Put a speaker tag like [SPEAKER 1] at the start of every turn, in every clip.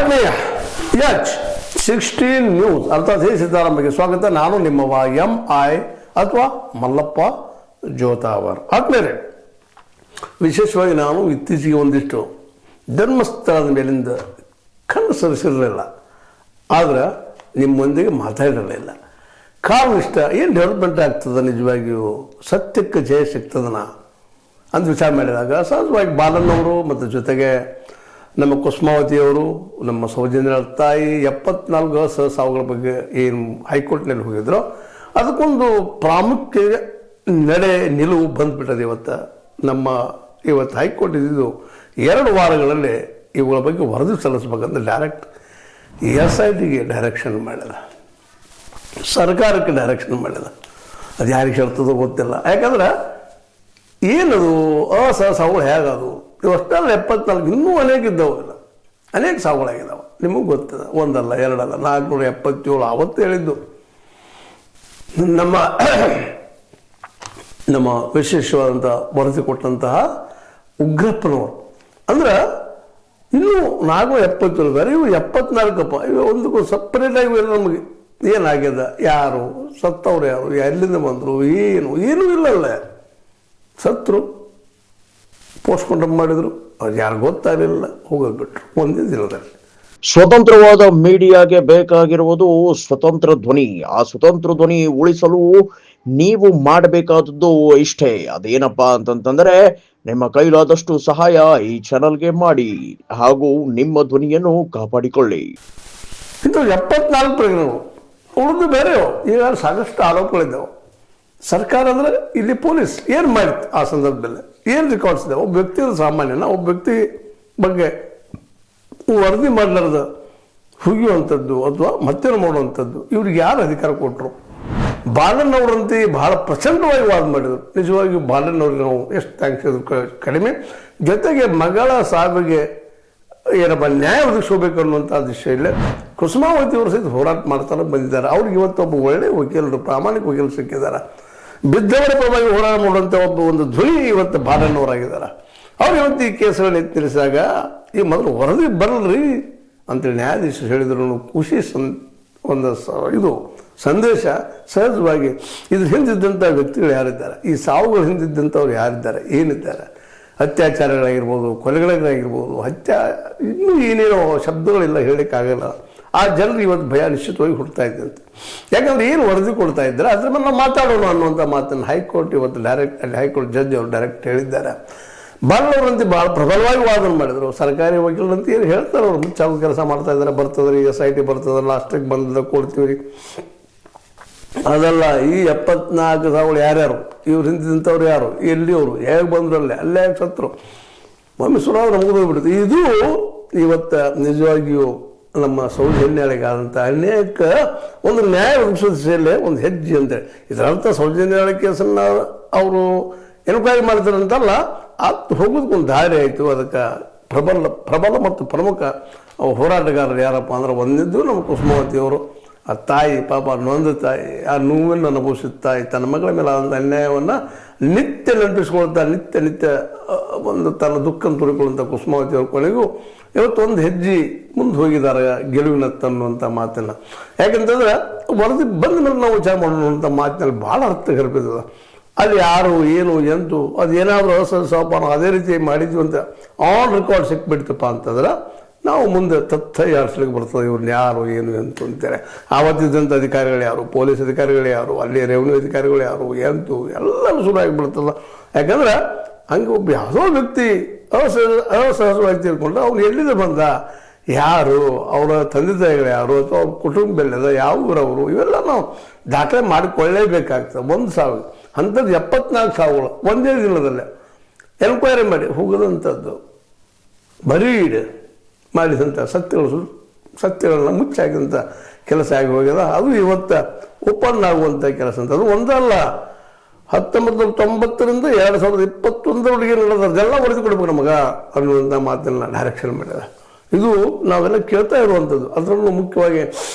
[SPEAKER 1] ಆತ್ಮೀಯ H16 news ಅರ್ಥಾತ್ ಸೀತಾರಾಮಗೆ ಸ್ವಾಗತ. ನಾನು ನಿಮ್ಮವ MI ಅಥವಾ ಮಲ್ಲಪ್ಪ ಜೋತಾವರ್. ಆದ್ಮೇಲೆ ವಿಶೇಷವಾಗಿ ನಾನು ಇತ್ತೀಚೆಗೆ ಒಂದಿಷ್ಟು ಧರ್ಮಸ್ಥಳದ ಮೇಲಿಂದ ಕಣ್ಣು ಸರಿಸಿರಲಿಲ್ಲ, ಆದರೆ ನಿಮ್ಮೊಂದಿಗೆ ಮಾತಾಡಿರಲಿಲ್ಲ. ಕಾರಣ ಇಷ್ಟ ಏನು ಡೆವಲಪ್ಮೆಂಟ್ ಆಗ್ತದೆ, ನಿಜವಾಗಿಯೂ ಸತ್ಯಕ್ಕೆ ಜಯ ಸಿಗ್ತದನ ಅಂತ ವಿಚಾರ ಮಾಡಿದಾಗ ಸಹಜವಾಗಿ ಬಾಲನ್ನವರು ಮತ್ತು ಜೊತೆಗೆ ನಮ್ಮ ಕುಸುಮಾವತಿಯವರು, ನಮ್ಮ ಸೌಜನ್ಯ ತಾಯಿ 74 ಸಾವುಗಳ ಬಗ್ಗೆ ಏನು ಹೈಕೋರ್ಟ್ನಲ್ಲಿ ಹೋಗಿದ್ರು, ಅದಕ್ಕೊಂದು ಪ್ರಾಮುಖ್ಯ ನಿಲುವು ಬಂದುಬಿಟ್ಟದೆ. ಇವತ್ತು ಹೈಕೋರ್ಟ್ ಇದ್ದಿದ್ದು 2 ವಾರಗಳಲ್ಲಿ ಇವುಗಳ ಬಗ್ಗೆ ವರದಿ ಸಲ್ಲಿಸ್ಬೇಕಂತ ಡೈರೆಕ್ಟ್ SITಗೆ ಡೈರೆಕ್ಷನ್ ಮಾಡಿದ, ಸರ್ಕಾರಕ್ಕೆ ಡೈರೆಕ್ಷನ್ ಮಾಡಿದ. ಅದು ಯಾರಿಗೆ ಹೇಳ್ತದೋ ಗೊತ್ತಿಲ್ಲ. ಯಾಕಂದ್ರೆ ಏನದು ಸಾವುಗಳು ಹೇಗದು ಇವಷ್ಟಲ್ಲ 74, ಇನ್ನೂ ಅನೇಕ ಇದ್ದವು, ಅನೇಕ ಸಾವುಗಳಾಗಿದ್ದಾವೆ. ನಿಮಗೆ ಗೊತ್ತಿದೆ, ಒಂದಲ್ಲ ಎರಡಲ್ಲ 477 ಆವತ್ತು ಹೇಳಿದ್ದು ನಮ್ಮ ವಿಶೇಷವಾದಂಥ ವರದಿ ಕೊಟ್ಟಂತಹ ಉಗ್ರಪ್ಪನವರು. ಅಂದ್ರೆ ಇನ್ನೂ 477 ಬೇರೆ, ಇವು 74ಪ್ಪ. ಇವು ಒಂದಕ್ಕೂ ಸಪ್ರೇಟಾಗಿ ನಮಗೆ ಏನಾಗ್ಯದ, ಯಾರು ಸತ್ತವ್ರು, ಯಾರು ಎಲ್ಲಿಂದ ಬಂದರು, ಏನೂ ಇಲ್ಲಲ್ಲ. ಸತ್ರು, ಪೋಸ್ಟ್ಮಾರ್ಟಮ್ ಮಾಡಿದ್ರು, ಅವ್ರು ಯಾರು ಗೊತ್ತಾಗಲಿಲ್ಲ, ಹೋಗೋಗ್ಬಿಟ್ರು ಒಂದೇ ದಿನದಲ್ಲಿ.
[SPEAKER 2] ಸ್ವತಂತ್ರವಾದ ಮೀಡಿಯಾಗೆ ಬೇಕಾಗಿರುವುದು ಸ್ವತಂತ್ರ ಧ್ವನಿ. ಆ ಸ್ವತಂತ್ರ ಧ್ವನಿ ಉಳಿಸಲು ನೀವು ಮಾಡಬೇಕಾದದ್ದು ಇಷ್ಟೇ. ಅದೇನಪ್ಪಾ ಅಂತಂತಂದ್ರೆ ನಿಮ್ಮ ಕೈಲಾದಷ್ಟು ಸಹಾಯ ಈ ಚಾನಲ್ಗೆ ಮಾಡಿ ಹಾಗೂ ನಿಮ್ಮ ಧ್ವನಿಯನ್ನು ಕಾಪಾಡಿಕೊಳ್ಳಿ.
[SPEAKER 1] ಇದು 74 ಪ್ರಕರಣಗಳು, ಉಳಿದು ಬೇರೆ ಈಗ ಸಾಕಷ್ಟು ಆರೋಪಗಳಿದ್ದಾವೆ. ಸರ್ಕಾರ ಅಂದರೆ ಇಲ್ಲಿ ಪೊಲೀಸ್ ಏನು ಮಾಡಿತ್ತು ಆ ಸಂದರ್ಭದಲ್ಲಿ, ಏನು ರೆಕಾರ್ಡ್ಸ್ ಇದೆ. ಒಬ್ಬ ವ್ಯಕ್ತಿ ಸಾಮಾನ್ಯನ, ಒಬ್ಬ ವ್ಯಕ್ತಿ ಬಗ್ಗೆ ವರದಿ ಮಾಡಲಾರ್ದ ಹುಗಿಯುವಂಥದ್ದು ಅಥವಾ ಮತ್ತೇನು ಮಾಡುವಂಥದ್ದು, ಇವ್ರಿಗೆ ಯಾರು ಅಧಿಕಾರ ಕೊಟ್ಟರು? ಬಾಲನ್ನವರಂತೆ ಬಹಳ ಪ್ರಚಂಡವಾಗಿ ವಾದ ಮಾಡಿದರು. ನಿಜವಾಗಿ ಬಾಲನ್ನವ್ರಿಗೆ ನಾವು ಎಷ್ಟು ಥ್ಯಾಂಕ್ಸ್ ಇದ್ರು ಕಡಿಮೆ. ಜೊತೆಗೆ ಮಗಳ ಸಾವಿಗೆ ಏನಪ್ಪ ನ್ಯಾಯ ಒದಗಿಸಬೇಕು ಅನ್ನುವಂಥ ದಿಶೆಯಲ್ಲೇ ಕುಸುಮಾವತಿಯವರು ಸಹಿತ ಹೋರಾಟ ಮಾಡ್ತಾರೆ ಬಂದಿದ್ದಾರೆ. ಅವ್ರಿಗೆ ಇವತ್ತೊಬ್ಬ ಒಳ್ಳೆಯ ವಕೀಲರು, ಪ್ರಾಮಾಣಿಕ ವಕೀಲರು ಸಿಕ್ಕಿದ್ದಾರೆ. ಬಿದ್ದವರ ಪರವಾಗಿ ಹೋರಾಟ ಮಾಡುವಂಥ ಒಂದು ಧ್ವನಿ ಇವತ್ತು ಬಾಲನ್ನವರಾಗಿದ್ದಾರೆ. ಅವ್ರು ಇವತ್ತು ಈ ಕೇಸುಗಳನ್ನ ಎತ್ತಿರಿಸಿದಾಗ ಈ ಮೊದಲು ವರದಿ ಬರಲ್ರಿ ಅಂತೇಳಿ ನ್ಯಾಯಾಧೀಶರು ಹೇಳಿದ್ರು. ಖುಷಿ ಇದು ಸಂದೇಶ ಸಹಜವಾಗಿ ಇದ್ರ ಹಿಂದಿದ್ದಂಥ ವ್ಯಕ್ತಿಗಳು ಯಾರಿದ್ದಾರೆ, ಈ ಸಾವುಗಳ ಹಿಂದಿದ್ದಂಥವ್ರು ಯಾರಿದ್ದಾರೆ, ಏನಿದ್ದಾರೆ, ಅತ್ಯಾಚಾರಗಳಾಗಿರ್ಬೋದು, ಕೊಲೆಗಳಾಗಿರ್ಬೋದು, ಇನ್ನೂ ಏನೇನೋ ಶಬ್ದಗಳಿಲ್ಲ, ಹೇಳಲಿಕ್ಕಾಗಲ್ಲ. ಆ ಜನರು ಇವತ್ತು ಭಯ ನಿಶ್ಚಿತವಾಗಿ ಹುಡ್ತಾ ಇದ್ದಂತೆ. ಯಾಕಂದ್ರೆ ಏನು ವರದಿ ಕೊಡ್ತಾ ಇದ್ದಾರೆ ಅದ್ರ ಮೇಲೆ ನಾವು ಮಾತಾಡೋಣ ಅನ್ನುವಂಥ ಮಾತನ್ನು ಹೈಕೋರ್ಟ್ ಇವತ್ತು ಹೈಕೋರ್ಟ್ ಜಡ್ಜ್ ಅವರು ಡೈರೆಕ್ಟ್ ಹೇಳಿದ್ದಾರೆ. ಬಾಲನವರಂತೆ ಭಾಳ ಪ್ರಬಲವಾಗಿ ವಾದನ ಮಾಡಿದರು. ಸರ್ಕಾರಿ ವಕೀಲರಂತ ಏನು ಹೇಳ್ತಾರೆ, ಅವ್ರು ಮುಚ್ಚಾಗೋ ಕೆಲಸ ಮಾಡ್ತಾ ಇದ್ದಾರೆ, ಬರ್ತದ್ರಿ SIT ಬರ್ತದಲ್ಲ, ಅಷ್ಟಕ್ಕೆ ಬಂದ ಕೊಡ್ತೀವಿ. ಅದಲ್ಲ, ಈ 74 ಸಾವುಗಳು ಯಾರ್ಯಾರು, ಇವ್ರು ಹಿಂದಿದಂಥವ್ರು ಯಾರು, ಎಲ್ಲಿಯವರು, ಹೇಗೆ ಬಂದ್ರಲ್ಲೇ, ಅಲ್ಲೇ ಹೇಗೆ ಸತ್ರು, ಒಮ್ಮೆ ಸುರಾದ್ರು ನಮಗೂ ಹೋಗ್ಬಿಡುತ್ತೆ. ಇದು ಇವತ್ತು ನಿಜವಾಗಿಯೂ ನಮ್ಮ ಸೌಜನ್ಯಾಳಿಗಾದಂಥ ಅನೇಕ ಒಂದು ನ್ಯಾಯ ಒದಗಿಸೋ ದಿಸೆಯಲ್ಲೇ ಒಂದು ಹೆಜ್ಜೆ ಅಂತೇಳಿ. ಇದರರ್ಥ ಸೌಜನ್ಯಾಳ ಕೇಸನ್ನು ಅವರು ಎನ್ಕ್ವೈರಿ ಮಾಡ್ತಾರಂತಲ್ಲ, ಅದು ಹೋಗೋದಕ್ಕೊಂದು ದಾರಿ ಆಯಿತು. ಅದಕ್ಕೆ ಪ್ರಬಲ ಮತ್ತು ಪ್ರಮುಖ ಹೋರಾಟಗಾರರು ಯಾರಪ್ಪ ಅಂದ್ರೆ, ಒಂದಿದ್ದು ನಮ್ಮ ಕುಸುಮಾವತಿಯವರು. ಆ ತಾಯಿ ಪಾಪ ನೊಂದ ತಾಯಿ, ಆ ನೋವನ್ನು ಅನುಭವಿಸಿದ ತಾಯಿ, ತನ್ನ ಮಗಳ ಮೇಲೆ ಆದಂಥ ಅನ್ಯಾಯವನ್ನು ನಿತ್ಯ ನೆನಪಿಸ್ಕೊಳ್ತಾ ನಿತ್ಯ ಒಂದು ತನ್ನ ದುಃಖ ತುಳಿಕೊಳ್ಳುವಂಥ ಕುಸುಮಾವತಿಯವ್ರ ಕೊನೆಗೂ ಇವತ್ತು ಒಂದು ಹೆಜ್ಜೆ ಮುಂದೆ ಹೋಗಿದ್ದಾರೆ ಗೆಲುವಿನತ್ತ ಅನ್ನುವಂಥ ಮಾತನ್ನು. ಯಾಕಂತಂದ್ರೆ ವರದಿ ಬಂದ ಮೇಲೆ ನಾವು ವಿಚಾರ ಮಾಡೋಣ ಮಾತಿನಲ್ಲಿ ಭಾಳ ಅರ್ಥ ಗರ್ಭಿತದ. ಅಲ್ಲಿ ಯಾರು ಏನು ಎಂತು ಅದು ಏನಾದರೂ ಸೋಪಾನ ಅದೇ ರೀತಿ ಮಾಡಿದ್ವಿ ಅಂತ ಆನ್ ರೆಕಾರ್ಡ್ ಸಿಕ್ಬಿಡ್ತಪ್ಪ ಅಂತಂದ್ರೆ ನಾವು ಮುಂದೆ ತಥ್ಯ ಯಾರಿಸ್ಲಿಕ್ಕೆ ಬರ್ತದೆ, ಇವ್ರನ್ನ ಯಾರು ಏನು ಎಂತು ಅಂತೇಳಿ. ಆವತ್ತಿದ್ದಂಥ ಅಧಿಕಾರಿಗಳು ಯಾರು, ಪೊಲೀಸ್ ಅಧಿಕಾರಿಗಳು ಯಾರು, ಅಲ್ಲಿ ರೆವಿನ್ಯೂ ಅಧಿಕಾರಿಗಳು ಯಾರು, ಎಂತು ಎಲ್ಲರೂ ಶುರು ಆಗಿಬಿಡ್ತದ. ಯಾಕಂದ್ರೆ ಹಂಗೆ ಒಬ್ಬ ಯಾವುದೋ ವ್ಯಕ್ತಿ ಅಸಹಜವಾಗಿ ತಿಳ್ಕೊಂಡು ಅವ್ನು ಎಲ್ಲಿಂದ ಬಂದ, ಯಾರು, ಅವರ ತಂದೆ ತಾಯಿಗಳು ಯಾರು, ಅಥವಾ ಅವ್ರ ಕುಟುಂಬ ಎಲ್ಲದ, ಯಾವ ಊರವರು, ಇವೆಲ್ಲ ನಾವು ದಾಖಲೆ ಮಾಡಿಕೊಳ್ಳೇಬೇಕಾಗ್ತದೆ. ಒಂದು ಸಾವು ಅಂಥದ್ದು 74 ಸಾವುಗಳು ಒಂದೇ ದಿನದಲ್ಲೇ ಎನ್ಕ್ವೈರಿ ಮಾಡಿ ಹೋಗೋದಂಥದ್ದು, ಬರೀ ಮಾಡಿದಂಥ ಸತ್ಯಗಳನ್ನ ಮುಚ್ಚಾಕಿದಂಥ ಕೆಲಸ ಆಗಿ ಹೋಗ್ಯದ. ಅದು ಇವತ್ತು ಓಪನ್ ಆಗುವಂಥ ಕೆಲಸ ಅಂತ. ಅದು ಒಂದಲ್ಲ, 1990ರಿಂದ 2021 ನಡೆದದೆಲ್ಲ ವರದಿ ಕೊಡ್ಬೇಕು ನಮಗೆ ಅನ್ನುವಂಥ ಮಾತನ್ನು ಡೈರೆಕ್ಷನ್ ಮಾಡಿದ. ಇದು ನಾವೆಲ್ಲ ಕೇಳ್ತಾ ಇರುವಂಥದ್ದು. ಅದರಲ್ಲೂ ಮುಖ್ಯವಾಗಿ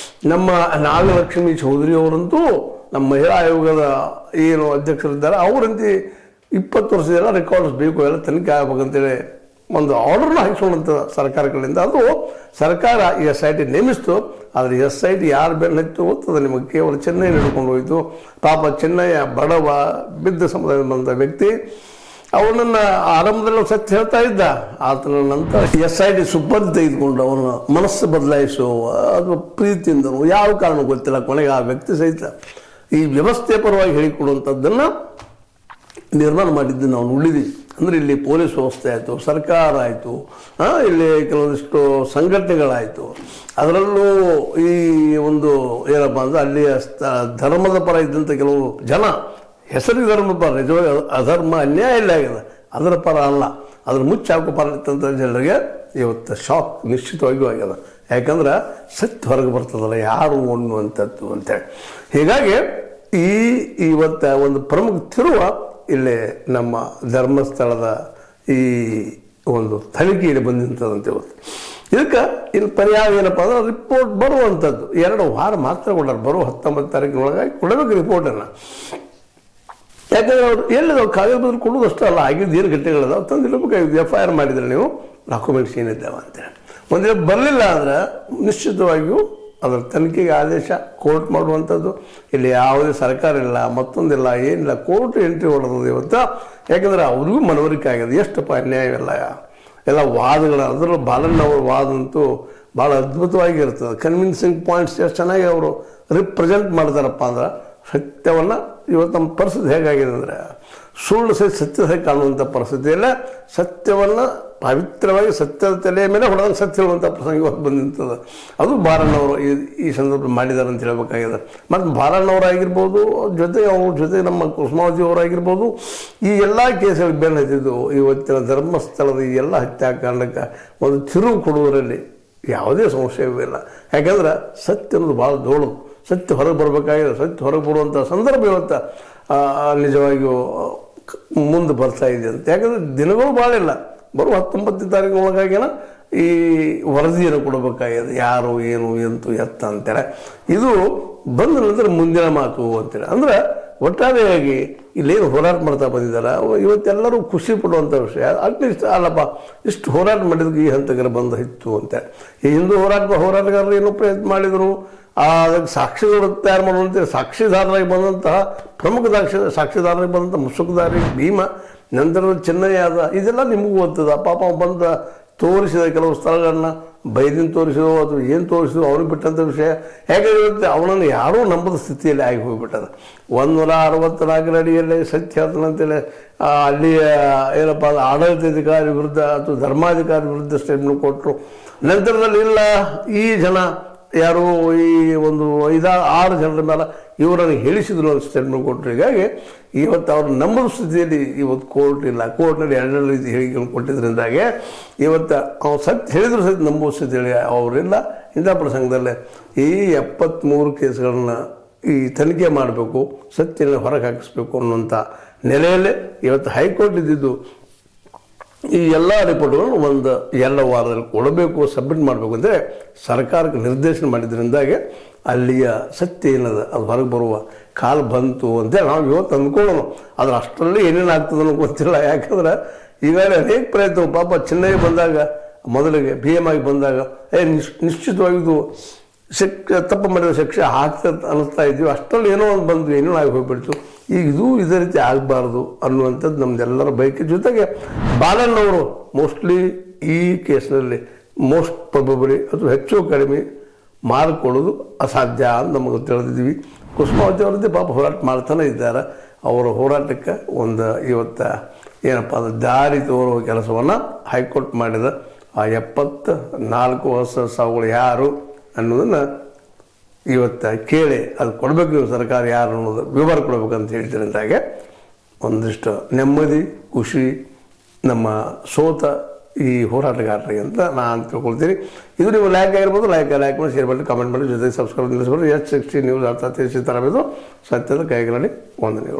[SPEAKER 1] ನಮ್ಮ ನಾಗಲಕ್ಷ್ಮಿ ಚೌಧರಿ ಅವರಂತೂ ನಮ್ಮ ಮಹಿಳಾ ಆಯೋಗದ ಏನು ಅಧ್ಯಕ್ಷರಿದ್ದಾರೆ ಅವರಂತೆ 20 ವರ್ಷದೆಲ್ಲ ರೆಕಾರ್ಡ್ಸ್ ಬೇಕು, ಎಲ್ಲ ತನಿಖೆ ಆಗ್ಬೇಕಂತೇಳಿ ಒಂದು ಆರ್ಡರ್ನ ಹಾಕಿಸುವಂಥ ಸರ್ಕಾರಗಳಿಂದ. ಅದು ಸರ್ಕಾರ SIT ನೇಮಿಸ್ತು. ಆದರೆ SIT ಯಾರು ಬೆನ್ನು ಹತ್ತು ಗೊತ್ತದ ನಿಮಗೆ, ಕೇವಲ ಚೆನ್ನೈ ಹಿಡ್ಕೊಂಡು ಹೋಯಿತು. ಪಾಪ ಚೆನ್ನೈಯ ಬಡವ ಬಿದ್ದ ಸಮುದಾಯದ ಬಂದ ವ್ಯಕ್ತಿ, ಅವನನ್ನು ಆರಂಭದಲ್ಲಿ ಸತ್ಯ ಹೇಳ್ತಾ ಇದ್ದ. ಆತನ ನಂತರ SIT ಸುಬ್ಬಂದಿ ತೆಗೆದುಕೊಂಡು ಅವನ ಮನಸ್ಸು ಬದಲಾಯಿಸೋ ಅದು ಪ್ರೀತಿಯಿಂದನೂ ಯಾವ ಕಾರಣ ಗೊತ್ತಿಲ್ಲ, ಕೊನೆಗೆ ಆ ವ್ಯಕ್ತಿ ಸಹಿತ ಈ ವ್ಯವಸ್ಥೆ ಪರವಾಗಿ ಹೇಳಿಕೊಡುವಂಥದ್ದನ್ನು ನಿರ್ಮಾಣ ಮಾಡಿದ್ದು ನಾವು ನೋಡಿದ್ದೀವಿ. ಅಂದರೆ ಇಲ್ಲಿ ಪೊಲೀಸ್ ವ್ಯವಸ್ಥೆ ಆಯಿತು, ಸರ್ಕಾರ ಆಯಿತು, ಇಲ್ಲಿ ಕೆಲವೊಂದಿಷ್ಟು ಸಂಘಟನೆಗಳಾಯಿತು. ಅದರಲ್ಲೂ ಈ ಒಂದು ಏನಪ್ಪ ಅಂದರೆ ಅಲ್ಲಿಯ ಧರ್ಮದ ಪರ ಇದ್ದಂಥ ಕೆಲವು ಜನ, ಹೆಸರಿಗೆ ಧರ್ಮದ ಪರ, ನಿಜವಾಗಿ ಅಧರ್ಮ ಅನ್ಯಾಯ ಇಲ್ಲ ಆಗಿದೆ, ಅದರ ಪರ ಅಲ್ಲ, ಅದ್ರ ಮುಚ್ಚಾಕು ಪರ ಇತ್ತಂಥ ಜನರಿಗೆ ಇವತ್ತು ಶಾಕ್ ನಿಶ್ಚಿತವಾಗಿಯೂ ಆಗ್ಯದ. ಯಾಕಂದ್ರೆ ಸತ್ಯ ಹೊರಗೆ ಬರ್ತದಲ್ಲ ಯಾರು ಅನ್ನುವಂಥದ್ದು ಅಂತೇಳಿ. ಹೀಗಾಗಿ ಇವತ್ತು ಒಂದು ಪ್ರಮುಖ ತಿರುವ ಇಲ್ಲಿ ನಮ್ಮ ಧರ್ಮಸ್ಥಳದ ಈ ಒಂದು ತನಿಖೆಯಲ್ಲಿ ಬಂದಂಥದ್ದಂತೆ ಇವತ್ತು. ಇದಕ್ಕೆ ಇಲ್ಲಿ ಪರ್ಯಾಯ ಏನಪ್ಪ ಅಂದ್ರೆ ರಿಪೋರ್ಟ್ ಬರುವಂಥದ್ದು 2 ವಾರ ಮಾತ್ರ ಕೊಡೋರು. ಬರೋ 19 ತಾರೀಕಿನೊಳಗಾಗಿ ಕೊಡಬೇಕು ರಿಪೋರ್ಟನ್ನು. ಯಾಕಂದರೆ ಅವ್ರು ಎಲ್ಲಿದಾವೆ ಕಾಗದ ಬದಲು ಕೊಡೋದಷ್ಟು ಅಲ್ಲ, ಆಗಿದ್ದು ಏನು ಗಟ್ಟಿಗಳದಾವೆ ತಂದು ಇರಬೇಕಾಗಿದ್ದು. FIR ಮಾಡಿದರೆ ನೀವು ಡಾಕ್ಯುಮೆಂಟ್ಸ್ ಏನಿದ್ದಾವೆ ಅಂತೇಳಿ. ಒಂದಿನ ಬರಲಿಲ್ಲ ಅಂದ್ರೆ ನಿಶ್ಚಿತವಾಗಿಯೂ ಅದರ ತನಿಖೆಗೆ ಆದೇಶ ಕೋರ್ಟ್ ಮಾಡುವಂಥದ್ದು. ಇಲ್ಲಿ ಯಾವುದೇ ಸರ್ಕಾರ ಇಲ್ಲ, ಮತ್ತೊಂದಿಲ್ಲ, ಏನಿಲ್ಲ, ಕೋರ್ಟ್ ಎಂಟ್ರಿ ಹೊಡೆದದು ಇವತ್ತು. ಯಾಕಂದರೆ ಅವ್ರಿಗೂ ಮನವರಿಕೆ ಆಗಿದೆ ಎಷ್ಟಪ್ಪ ಅನ್ಯಾಯವೆಲ್ಲ ಎಲ್ಲ ವಾದಗಳು. ಅದರಲ್ಲೂ ಬಾಲಣ್ಣವ್ರ ವಾದ ಅಂತೂ ಭಾಳ ಅದ್ಭುತವಾಗಿರ್ತದೆ. ಕನ್ವಿನ್ಸಿಂಗ್ ಪಾಯಿಂಟ್ಸ್ ಎಷ್ಟು ಚೆನ್ನಾಗಿ ಅವರು ರಿಪ್ರೆಸೆಂಟ್ ಮಾಡ್ತಾರಪ್ಪ ಅಂದ್ರೆ ಸತ್ಯವನ್ನು. ಇವತ್ತು ನಮ್ಮ ಪರಿಸ್ಥಿತಿ ಹೇಗಾಗಿದೆ ಅಂದರೆ ಸುಳ್ಳು ಸತ್ಯದ ಹೇಗೆ ಕಾಣುವಂಥ ಪರಿಸ್ಥಿತಿಯಲ್ಲ, ಸತ್ಯವನ್ನು ಪವಿತ್ರವಾಗಿ ಸತ್ಯದ ತಲೆಯ ಮೇಲೆ ಹೊಡೆದಂಗೆ ಸತ್ಯ ಹೇಳುವಂಥ ಪ್ರಸಂಗ ಇವತ್ತು ಬಂದಿರ್ತದೆ. ಅದು ಬಾರಣ್ಣವರು ಈ ಸಂದರ್ಭ ಮಾಡಿದ್ದಾರೆ ಅಂತ ಹೇಳ್ಬೇಕಾಗಿದೆ. ಮತ್ತು ಬಾರಣ್ಣವರಾಗಿರ್ಬೋದು, ಅವ್ರ ಜೊತೆ ನಮ್ಮ ಕುಸುಮಾವತಿ ಅವರಾಗಿರ್ಬೋದು, ಈ ಎಲ್ಲ ಕೇಸ್ಗಳಿಗೆ ಬೆನ್ನು ಹತ್ತಿದ್ದು ಇವತ್ತಿನ ಧರ್ಮಸ್ಥಳದ ಈ ಎಲ್ಲ ಹತ್ಯಾಕಾಂಡಕ್ಕೆ ಒಂದು ತಿರುವು ಕೊಡುವುದರಲ್ಲಿ ಯಾವುದೇ ಸಂಶಯವೂ ಇಲ್ಲ. ಯಾಕಂದ್ರೆ ಸತ್ಯ ಅನ್ನೋದು ಭಾಳ ದೊಡ್ಡದು. ಸತ್ಯ ಹೊರಗೆ ಬರಬೇಕಾಗಿದೆ. ಸತ್ಯ ಹೊರಗೆ ಬರುವಂಥ ಸಂದರ್ಭ ಇವತ್ತು ನಿಜವಾಗಿಯೂ ಮುಂದೆ ಬರ್ತಾ ಇದೆ ಅಂತ. ಯಾಕಂದರೆ ದಿನಗಳು ಭಾಳ ಇಲ್ಲ. ಬರುವ 19 ತಾರೀಕಿನೊಳಗಾಗಿನ ಈ ವರದಿಯನ್ನು ಕೊಡಬೇಕಾಗಿದೆ, ಯಾರು ಏನು ಎಂತು ಎತ್ತ ಅಂತೇಳಿ. ಇದು ಬಂದ ನಂತರ ಮುಂದಿನ ಮಾತು ಅಂತೇಳಿ. ಅಂದರೆ ಒಟ್ಟಾರೆಯಾಗಿ ಇಲ್ಲೇನು ಹೋರಾಟ ಮಾಡ್ತಾ ಬಂದಿದ್ದಾರೆ ಇವತ್ತೆಲ್ಲರೂ ಖುಷಿ ಪಡುವಂಥ ವಿಷಯ. ಅಟ್ಲೀಸ್ಟ್ ಅಲ್ಲಪ್ಪ ಇಷ್ಟು ಹೋರಾಟ ಮಾಡಿದಕ್ಕೆ ಈ ಹಂತಕ್ಕೆ ಬಂದು ಇತ್ತು ಅಂತೇಳಿ. ಈ ಹಿಂದೂ ಹೋರಾಟಗಾರರು ಏನೋ ಪ್ರಯತ್ನ ಮಾಡಿದರು, ಅದಕ್ಕೆ ಸಾಕ್ಷಿಗಳು ತಯಾರು ಮಾಡುವಂಥ ಸಾಕ್ಷಿದಾರರಾಗಿ ಬಂದಂತಹ ಪ್ರಮುಖ ಸಾಕ್ಷಿದಾರರಾಗಿ ಬಂದಂಥ ಮುಸುಕುದಾರಿ ಭೀಮ, ನಂತರದ ಚೆನ್ನಯ್ಯ ಇದೆಲ್ಲ ನಿಮಗೂ ಗೊತ್ತದ. ಪಾಪ ಬಂದ ತೋರಿಸಿದ ಕೆಲವು ಸ್ಥಳಗಳನ್ನ ಬೈದಿನ ತೋರಿಸಿದೋ ಅಥವಾ ಏನು ತೋರಿಸಿದೋ ಅವ್ರಿಗೆ ಬಿಟ್ಟಂಥ ವಿಷಯ. ಯಾಕಂದ್ರೆ ಅವನನ್ನು ಯಾರೂ ನಂಬದ ಸ್ಥಿತಿಯಲ್ಲಿ ಆಗಿ ಹೋಗಿಬಿಟ್ಟದ. 164 ಅಡಿಯಲ್ಲಿ ಸತ್ಯ ಹೇಳ್ತಾನಂತೇಳಿ ಅಲ್ಲಿಯ ಏನಪ್ಪ ಆಡಳಿತಾಧಿಕಾರಿ ವಿರುದ್ಧ ಅಥವಾ ಧರ್ಮಾಧಿಕಾರಿ ವಿರುದ್ಧ ಸ್ಟೇಟ್ಮೆಂಟ್ ಕೊಟ್ಟರು. ನಂತರದಲ್ಲಿ ಇಲ್ಲ ಈ ಜನ ಯಾರು ಈ ಒಂದು 5-6 ಜನರ ಮೇಲೆ ಇವರನ್ನು ಹೇಳಿಸಿದ್ರು ಅಂತ ಸ್ಟೇಟ್ಮೆಂಟ್ ಕೊಟ್ಟರು. ಹೀಗಾಗಿ ಇವತ್ತು ಅವ್ರು ನಂಬುವ ಸ್ಥಿತಿಯಲ್ಲಿ ಇವತ್ತು ಕೋರ್ಟ್ ಇಲ್ಲ. ಕೋರ್ಟ್ನಲ್ಲಿ 2 ರೀತಿ ಹೇಳಿಕೆಗಳನ್ನು ಕೊಟ್ಟಿದ್ದರಿಂದಾಗೆ ಇವತ್ತು ಅವ್ರು ಸತ್ಯ ಹೇಳಿದ್ರು ಸಹಿತ ನಂಬುವ ಸ್ಥಿತಿಯಲ್ಲಿ ಅವರಿಲ್ಲ. ಇಂಥ ಪ್ರಸಂಗದಲ್ಲೇ ಈ 73 ಕೇಸ್ಗಳನ್ನ ಈ ತನಿಖೆ ಮಾಡಬೇಕು, ಸತ್ಯನ ಹೊರಗೆ ಹಾಕಿಸ್ಬೇಕು ಅನ್ನುವಂಥ ನೆಲೆಯಲ್ಲೇ ಇವತ್ತು ಹೈಕೋರ್ಟ್ ಇದ್ದಿದ್ದು ಈ ಎಲ್ಲ ರಿಪೋರ್ಟ್ಗಳನ್ನು 1-2 ವಾರದಲ್ಲಿ ಕೊಡಬೇಕು, ಸಬ್ಮಿಟ್ ಮಾಡಬೇಕು ಅಂದರೆ ಸರ್ಕಾರಕ್ಕೆ ನಿರ್ದೇಶನ ಮಾಡಿದ್ರಿಂದಾಗೆ ಅಲ್ಲಿಯ ಸತ್ಯ ಏನದ ಅದು ಹೊರಗೆ ಬರುವ ಕಾಲ ಬಂತು ಅಂತೇಳಿ ನಾವು ಇವತ್ತು ಅಂದ್ಕೊಳ್ಳೋಣ. ಆದರೆ ಅಷ್ಟರಲ್ಲಿ ಏನೇನು ಆಗ್ತದನ್ನೋ ಗೊತ್ತಿಲ್ಲ. ಯಾಕಂದ್ರೆ ಈಗಾಗಲೇ ಅನೇಕ ಪ್ರಯತ್ನ ಪಾಪ ಚೆನ್ನೈ ಬಂದಾಗ ಮೊದಲಿಗೆ BM ಆಗಿ ಬಂದಾಗ ನಿಶ್ಚಿತವಾಗಿದ್ದು ತಪ್ಪು ಮಾಡಿದ ಶಿಕ್ಷೆ ಆಗ್ತದೆ ಅನ್ನಿಸ್ತಾ ಇದ್ವಿ. ಅಷ್ಟರಲ್ಲಿ ಏನೋ ಒಂದು ಬಂದು ಏನೋ ಆಗಿ ಹೋಗ್ಬಿಡ್ತು. ಈಗ ಇದು ಇದೇ ರೀತಿ ಆಗಬಾರ್ದು ಅನ್ನುವಂಥದ್ದು ನಮ್ದೆಲ್ಲರ ಬಯಕೆ. ಜೊತೆಗೆ ಬಾಲಣ್ಣವರು ಮೋಸ್ಟ್ಲಿ ಈ ಕೇಸ್ನಲ್ಲಿ ಮೋಸ್ಟ್ ಪ್ರೊಬಬಲಿ ಅಥವಾ ಹೆಚ್ಚು ಕಡಿಮೆ ಮಾಡಿಕೊಳ್ಳೋದು ಅಸಾಧ್ಯ ಅಂತ ನಮಗೆ ತಿಳಿದಿದ್ದೀವಿ. ಕುಸುಮಾವತಿ ಅವರದ್ದೇ ಪಾಪ ಹೋರಾಟ ಮಾಡ್ತಾನೆ ಇದ್ದಾರೆ. ಅವರ ಹೋರಾಟಕ್ಕೆ ಒಂದು ಇವತ್ತು ಏನಪ್ಪ ಅದು ದಾರಿ ತೋರುವ ಕೆಲಸವನ್ನು ಹೈಕೋರ್ಟ್ ಮಾಡಿದ. ಆ 74 ಹೊಸ ಸಾವುಗಳು ಯಾರು ಅನ್ನೋದನ್ನು ಇವತ್ತು ಕೇಳಿ ಅದು ಕೊಡಬೇಕು, ನೀವು ಸರ್ಕಾರ ಯಾರು ಅನ್ನೋದು ವಿವರ ಕೊಡಬೇಕಂತ ಹೇಳ್ತಿರಂತಾಗೆ ಒಂದಿಷ್ಟು ನೆಮ್ಮದಿ ಖುಷಿ ನಮ್ಮ ಸೋತ ಈ ಹೋರಾಟಗಾರರಿಗೆ ಅಂತ ನಾನು ತಿಳ್ಕೊಳ್ತೀನಿ. ಇದು ನೀವು ಲೈಕ್ ಆಗಿರ್ಬೋದು, ಲೈಕ್ ಮಾಡಿ ಶೇರ್ ಮಾಡಿ ಕಮೆಂಟ್ ಮಾಡಿ, ಜೊತೆಗೆ ಸಬ್ಸ್ಕ್ರೈಬ್ ನಿಲ್ಲಿಸ್ಬೋದು. S60 ನ್ಯೂಸ್ ಅರ್ಥ ತಿಳಿಸಿ ತರಬೇಕು ಸತ್ಯದ ಕೈಗಳಲ್ಲಿ ವಂದನೆಗಳು.